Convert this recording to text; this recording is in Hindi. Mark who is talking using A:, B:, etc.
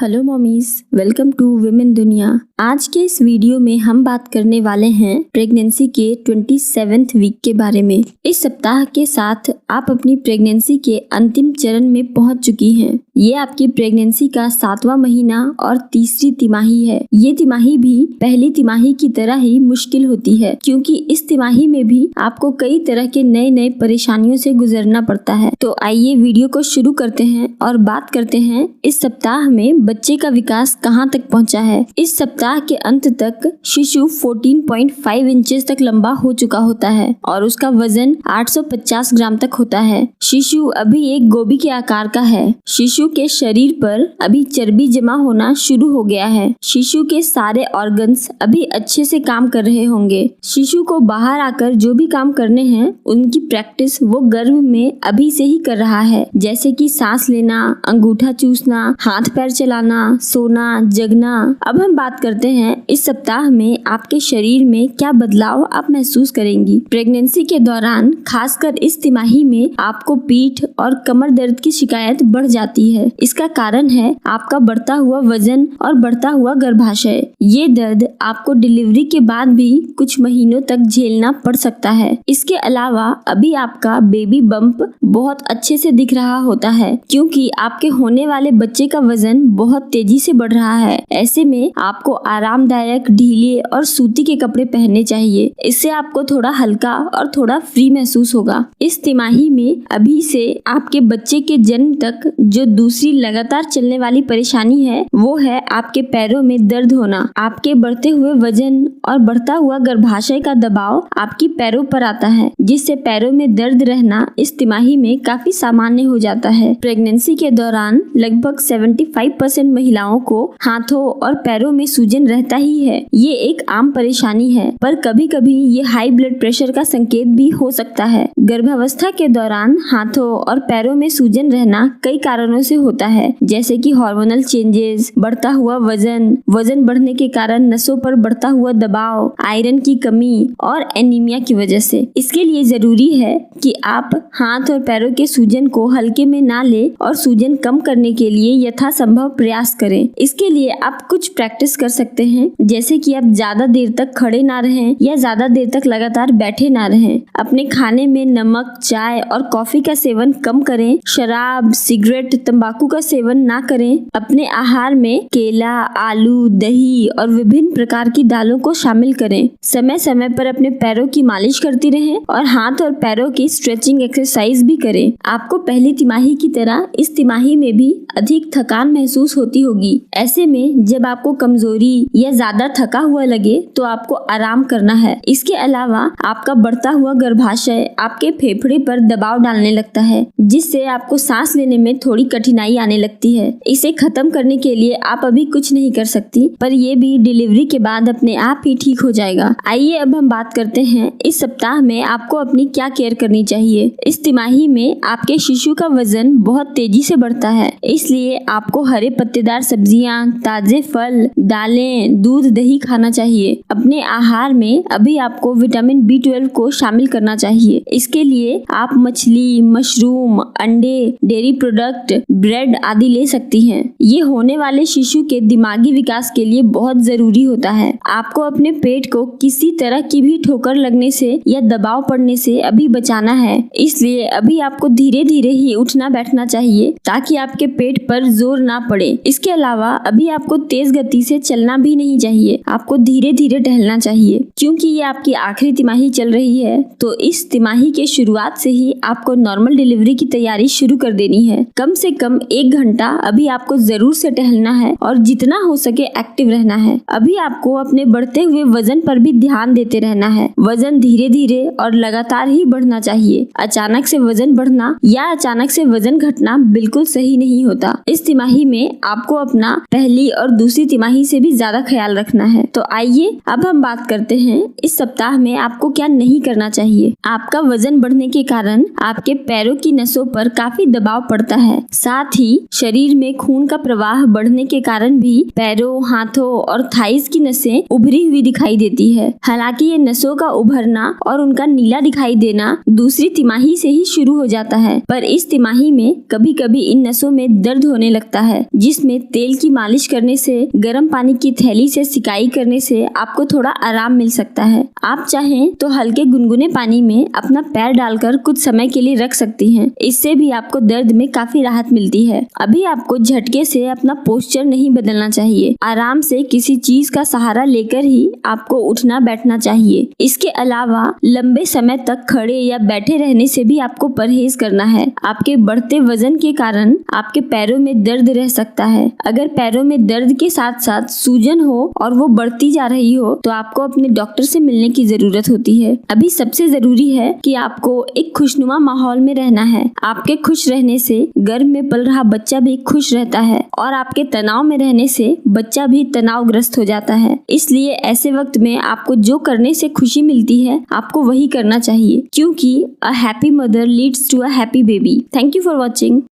A: Hello mommies, welcome to women दुनिया। आज के इस वीडियो में हम बात करने वाले हैं प्रेगनेंसी के 27वें वीक के बारे में। इस सप्ताह के साथ आप अपनी प्रेगनेंसी के अंतिम चरण में पहुंच चुकी हैं। ये आपकी प्रेगनेंसी का 7वां महीना और तीसरी तिमाही है। ये तिमाही भी पहली तिमाही की तरह ही मुश्किल होती है, क्योंकि इस तिमाही में भी आपको कई तरह के नए परेशानियों से गुजरना पड़ता है। तो आइए वीडियो को शुरू करते हैं और बात करते हैं इस सप्ताह में बच्चे का विकास कहाँ तक पहुँचा है। इस सप्ताह के अंत तक शिशु 14.5 इंचेस तक लंबा हो चुका होता है और उसका वजन 850 ग्राम तक होता है। शिशु अभी एक गोभी के आकार का है। शिशु के शरीर पर अभी चर्बी जमा होना शुरू हो गया है। शिशु के सारे ऑर्गन्स अभी अच्छे से काम कर रहे होंगे। शिशु को बाहर आकर जो भी काम करने हैं उनकी प्रैक्टिस वो गर्भ में अभी से ही कर रहा है, जैसे कि सांस लेना, अंगूठा चूसना, हाथ पैर चलाना, सोना, जगना। अब हम बात करते हैं इस सप्ताह में आपके शरीर में क्या बदलाव आप महसूस करेंगी। प्रेगनेंसी के दौरान खासकर इस तिमाही में आपको पीठ और कमर दर्द की शिकायत बढ़ जाती है। इसका कारण है आपका बढ़ता हुआ वजन और बढ़ता हुआ गर्भाशय। ये दर्द आपको डिलीवरी के बाद भी कुछ महीनों तक झेलना पड़ सकता है। इसके अलावा अभी आपका बेबी बम्प बहुत अच्छे से दिख रहा होता है, क्योंकि आपके होने वाले बच्चे का वजन बहुत तेजी से बढ़ रहा है। ऐसे में आपको आरामदायक, ढीले और सूती के कपड़े पहनने चाहिए। इससे आपको थोड़ा हल्का और थोड़ा फ्री महसूस होगा। इस तिमाही में अभी से आपके बच्चे के जन्म तक जो दूसरी लगातार चलने वाली परेशानी है वो है आपके पैरों में दर्द होना। आपके बढ़ते हुए वजन और बढ़ता हुआ गर्भाशय का दबाव आपकी पैरों पर आता है, जिससे पैरों में दर्द रहना इस तिमाही में काफी सामान्य हो जाता है। प्रेगनेंसी के दौरान लगभग 75% महिलाओं को हाथों और पैरों में सूजन रहता ही है। ये एक आम परेशानी है, पर कभी कभी ये हाई ब्लड प्रेशर का संकेत भी हो सकता है। गर्भावस्था के दौरान हाथों और पैरों में सूजन रहना कई कारणों से होता है, जैसे कि हार्मोनल चेंजेस, बढ़ता हुआ वजन बढ़ने के कारण नसों पर बढ़ता हुआ दबाव, आयरन की कमी और एनीमिया की वजह से। इसके लिए जरूरी है कि आप हाथ और पैरों के सूजन को हल्के में ना ले और सूजन कम करने के लिए यथासंभव प्रयास करें। इसके लिए आप कुछ प्रैक्टिस कर सकते हैं, जैसे कि आप ज्यादा देर तक खड़े ना रहें या ज्यादा देर तक लगातार बैठे ना रहें। अपने खाने में नमक, चाय और कॉफी का सेवन कम करें। शराब, सिगरेट, तंबाकू का सेवन ना करें। अपने आहार में केला, आलू, दही और विभिन्न प्रकार की दालों को शामिल करें। समय समय पर अपने पैरों की मालिश करती रहें और हाथ और पैरों की स्ट्रेचिंग एक्सरसाइज भी करें। आपको पहली तिमाही की तरह इस तिमाही में भी अधिक थकान महसूस होती होगी। ऐसे में जब आपको कमजोरी या ज्यादा थका हुआ लगे तो आपको आराम करना है। इसके अलावा आपका बढ़ता हुआ गर्भाशय आपके फेफड़े पर दबाव डालने लगता है, जिससे आपको सांस लेने में थोड़ी कठिनाई आने लगती है। इसे खत्म करने के लिए आप अभी कुछ नहीं कर सकती, पर यह भी डिलीवरी के बाद अपने आप ही ठीक हो जाएगा। आइए अब हम बात करते हैं इस सप्ताह में आपको अपनी क्या केयर करनी चाहिए। इस तिमाही में आपके शिशु का वजन बहुत तेजी से बढ़ता है, इसलिए आपको हरे पत्तेदार सब्जियां, ताजे फल, दालें, दूध, दही खाना चाहिए। अपने आहार में अभी आपको विटामिन B12 को शामिल करना चाहिए। इसके लिए आप मछली, मशरूम, अंडे, डेयरी प्रोडक्ट, ब्रेड आदि ले सकती हैं। ये होने वाले शिशु के दिमागी विकास के लिए बहुत जरूरी होता है। आपको अपने पेट को किसी तरह की भी ठोकर लगने से या दबाव पड़ने से अभी बचाना है, इसलिए अभी आपको धीरे धीरे ही उठना बैठना चाहिए ताकि आपके पेट पर जोर ना पड़े। इसके अलावा अभी आपको तेज गति से चलना भी नहीं चाहिए। आपको धीरे धीरे टहलना चाहिए, क्योंकि ये आपकी आखिरी तिमाही चल रही है। तो इस तिमाही के शुरुआत से ही आपको नॉर्मल डिलीवरी की तैयारी शुरू कर देनी है। कम से कम 1 घंटा अभी आपको जरूर से टहलना है और जितना हो सके एक्टिव रहना है। अभी आपको अपने बढ़ते हुए वजन पर भी ध्यान देते रहना है। वजन धीरे धीरे और लगातार ही बढ़ना चाहिए। अचानक से वजन बढ़ना या अचानक से वजन घटना बिल्कुल सही नहीं होता। इस तिमाही में आपको अपना पहली और दूसरी तिमाही से भी ज्यादा ख्याल रखना है। तो आइए अब हम बात करते हैं इस सप्ताह में आपको क्या नहीं करना चाहिए। आपका वजन बढ़ने के कारण आपके पैरों की नसों पर काफी दबाव पड़ता है। साथ साथ ही शरीर में खून का प्रवाह बढ़ने के कारण भी पैरों, हाथों और थाइस की नसें उभरी हुई दिखाई देती है। हालांकि ये नसों का उभरना और उनका नीला दिखाई देना दूसरी तिमाही से ही शुरू हो जाता है, पर इस तिमाही में कभी कभी इन नसों में दर्द होने लगता है, जिसमें तेल की मालिश करने से, गर्म पानी की थैली से सिकाई करने से आपको थोड़ा आराम मिल सकता है। आप चाहें तो हल्के गुनगुने पानी में अपना पैर डालकर कुछ समय के लिए रख सकती हैं। इससे भी आपको दर्द में काफी राहत मिलती है। अभी आपको झटके से अपना पोस्चर नहीं बदलना चाहिए। आराम से किसी चीज का सहारा लेकर ही आपको उठना बैठना चाहिए। इसके अलावा लंबे समय तक खड़े या बैठे रहने से भी आपको परहेज करना है। आपके बढ़ते वजन के कारण आपके पैरों में दर्द रह सकता है। अगर पैरों में दर्द के साथ साथ सूजन हो और वो बढ़ती जा रही हो तो आपको अपने डॉक्टर से मिलने की जरूरत होती है। अभी सबसे जरूरी है कि आपको एक खुशनुमा माहौल में रहना है। आपके खुश रहने से गर्भ में पल रहा बच्चा भी खुश रहता है और आपके तनाव में रहने से बच्चा भी तनावग्रस्त हो जाता है। इसलिए ऐसे वक्त में आपको जो करने से खुशी मिलती है आपको वही करना चाहिए, क्योंकि a happy mother leads to a happy baby. Thank you for watching.